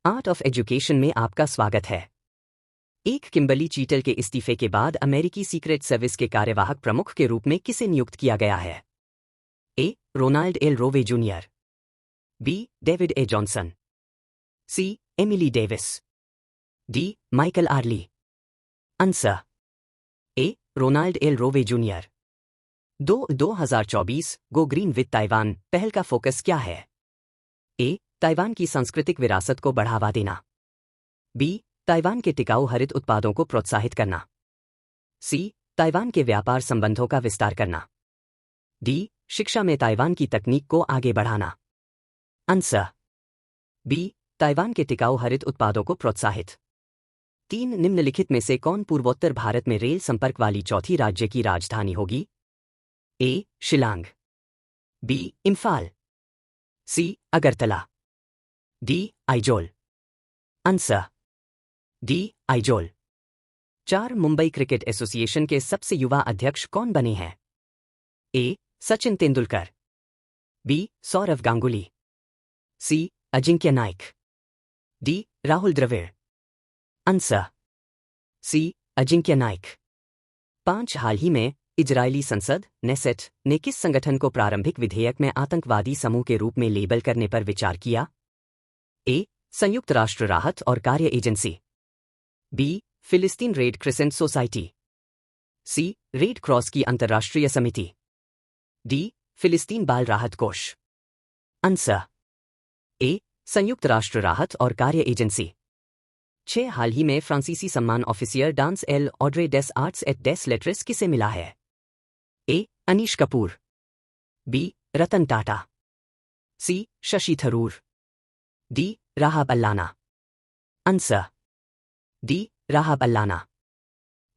Art of education में आपका स्वागत है। एक किम्बर्ली चीटल के इस्तीफे के बाद अमेरिकी सीक्रेट सर्विस के कार्यवाहक प्रमुख के रूप में किसे नियुक्त किया गया है? A. Ronald L Rowe Junior, B. David A Johnson, C. Emily Davis, D. Michael Earley. Answer A. Ronald L Rowe Junior. 2024 go green with Taiwan पहल का फोकस क्या है? ए. ताइवान की सांस्कृतिक विरासत को बढ़ावा देना, बी. ताइवान के टिकाऊ हरित उत्पादों को प्रोत्साहित करना, सी. ताइवान के व्यापार संबंधों का विस्तार करना, डी. शिक्षा में ताइवान की तकनीक को आगे बढ़ाना। Answer B. ताइवान के टिकाऊ हरित उत्पादों को प्रोत्साहित। 3 निम्नलिखित में से कौन पूर्वोत्तर भारत में रेल संपर्क वाली चौथी राज्य की राजधानी होगी? A. Shillong, B. Imphal, C. Agartala, D. Aizawl. Answer D. Aizawl. 4 Mumbai cricket association के सबसे युवा अध्यक्ष कौन बने हैं? A. Sachin Tendulkar, B. Sourav Ganguly, C. Ajinkya Naik, D. Rahul Dravid. Answer C. Ajinkya Naik. 5 हाल ही में इजरायली संसद नेसेट ने किस संगठन को प्रारंभिक विधेयक में आतंकवादी समूह के रूप में लेबल करने पर विचार किया? ए. संयुक्त राष्ट्र राहत और कार्य एजेंसी, बी. फिलिस्तीन रेड क्रिसेंट सोसाइटी, सी. रेड क्रॉस की अंतर्राष्ट्रीय समिति, डी. फिलिस्तीन बाल राहत कोष। Answer A. संयुक्त राष्ट्र राहत और कार्य एजेंसी। 6 हाल ही में फ्रांसीसी सम्मान Officier dans l Ordre des Arts et des Lettres किसे मिला है? A. Anish Kapoor, B. Ratan Tata, C. Shashi Tharoor, D. Rahab Allana. Answer D. Rahab Allana.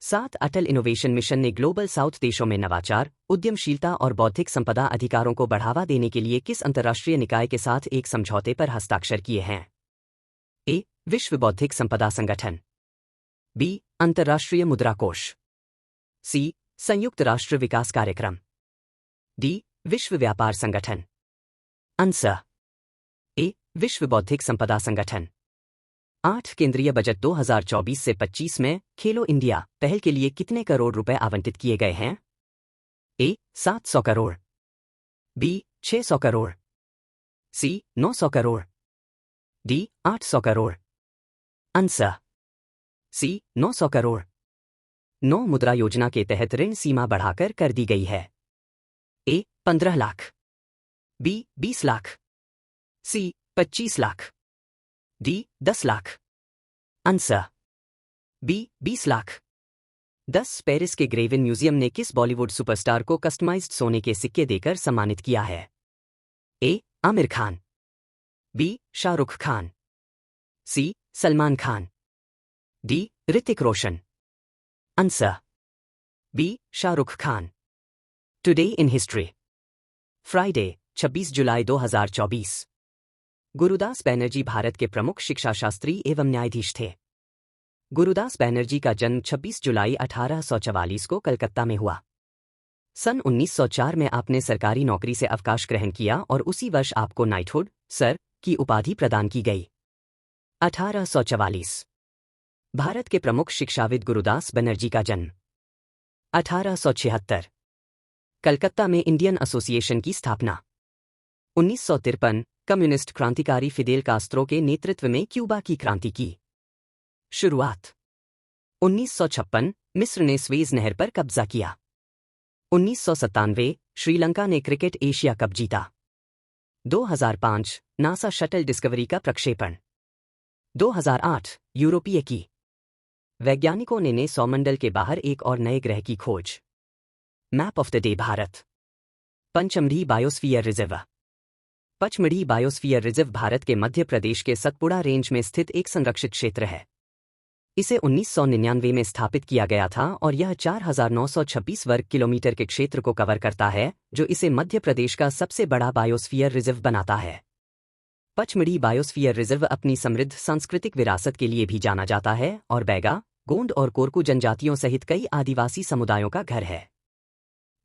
7 Atal innovation mission ने ग्लोबल साउथ देशों में नवाचार, उद्यमशीलता और बौद्धिक संपदा अधिकारों को बढ़ावा देने के लिए किस अंतर्राष्ट्रीय निकाय के साथ एक समझौते पर हस्ताक्षर किए हैं? ए. विश्व बौद्धिक संपदा संगठन, बी. अंतर्राष्ट्रीय मुद्रा कोष, सी. संयुक्त राष्ट्र विकास कार्यक्रम, डी. विश्व व्यापार संगठन। Answer A. विश्व बौद्धिक संपदा संगठन। 8 केंद्रीय बजट 2024 से 25 में खेलो इंडिया पहल के लिए कितने करोड़ रुपए आवंटित किए गए हैं? A. 700 crore, B. 600 crore, C. 900 crore, D. 800 crore. Answer C. 900 crore. 9 Mudra योजना के तहत ऋण सीमा बढ़ाकर कर दी गई है। A. 15 lakh, B. 20 lakh, C. 25 lakh, D. 10 lakh. Answer B. 20 lakh. 10 Paris के ग्रेविन म्यूजियम ने किस बॉलीवुड सुपरस्टार को कस्टमाइज्ड सोने के सिक्के देकर सम्मानित किया है? A. Aamir Khan, B. Shahrukh Khan, C. Salman Khan, D. Hrithik Roshan. Answer B. Shahrukh Khan. Today in history. Friday 26 July 2024। Gurudas Banerjee Bharat के प्रमुख शिक्षाशास्त्री एवं न्यायाधीश थे। गुरुदास बैनर्जी का जन्म 26 जुलाई 1844 को कलकत्ता में हुआ। सन 1904 में आपने सरकारी नौकरी से अवकाश ग्रहण किया और उसी वर्ष आपको नाइटहुड, सर, की उपाधि प्रदान की गई। 1844 भारत के प्रमुख शिक्षाविद गुरुदास बनर्जी का जन्म। 1876 कलकत्ता में इंडियन एसोसिएशन की स्थापना। 1953 कम्युनिस्ट क्रांतिकारी फिदेल कास्त्रो के नेतृत्व में क्यूबा की क्रांति की शुरुआत। 1956 मिस्र ने स्वेज नहर पर कब्जा किया। 1997 श्रीलंका ने क्रिकेट एशिया कप जीता। 2005 नासा शटल डिस्कवरी का प्रक्षेपण। 2008 यूरोपीय की वैज्ञानिकों ने सौरमंडल के बाहर एक और नए ग्रह की खोज। Map of the day Bharat. Pachmarhi biosphere reserve. Pachmarhi biosphere reserve Bharat के मध्य प्रदेश के सतपुड़ा रेंज में स्थित एक संरक्षित क्षेत्र है। इसे 1999 में स्थापित किया गया था और यह 4926 वर्ग किलोमीटर के क्षेत्र को कवर करता है, जो इसे मध्य प्रदेश का सबसे बड़ा बायोस्फीयर रिजर्व बनाता है। पचमढ़ी बायोस्फीयर रिजर्व अपनी समृद्ध सांस्कृतिक विरासत के लिए भी जाना जाता है और बैगा, गोंड और कोरकू जनजातियों सहित कई आदिवासी समुदायों का घर है।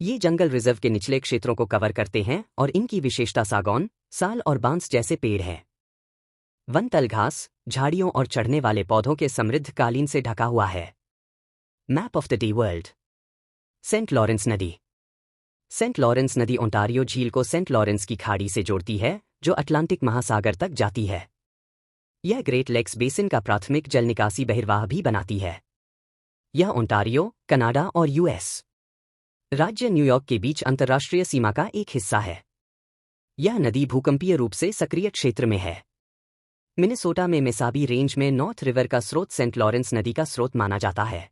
ये जंगल रिजर्व के निचले क्षेत्रों को कवर करते हैं और इनकी विशेषता सागौन, साल और बांस जैसे पेड़ हैं। वन तल घास, झाड़ियों और चढ़ने वाले पौधों के समृद्ध कालीन से ढका हुआ है। मैप ऑफ द डी वर्ल्ड। सेंट लॉरेंस नदी। सेंट लॉरेंस नदी ओंटारियो झील को सेंट लॉरेंस की खाड़ी से जोड़ती है, जो अटलांटिक महासागर तक जाती है। यह ग्रेट लेक्स बेसिन का प्राथमिक जल निकासी बहिर्वाह भी बनाती है। यह ओंटारियो, कनाडा और यूएस राज्य न्यूयॉर्क के बीच अंतर्राष्ट्रीय सीमा का एक हिस्सा है। यह नदी भूकंपीय रूप से सक्रिय क्षेत्र में है। मिनेसोटा में मेसाबी रेंज में नॉर्थ रिवर का स्रोत सेंट लॉरेंस नदी का स्रोत माना जाता है।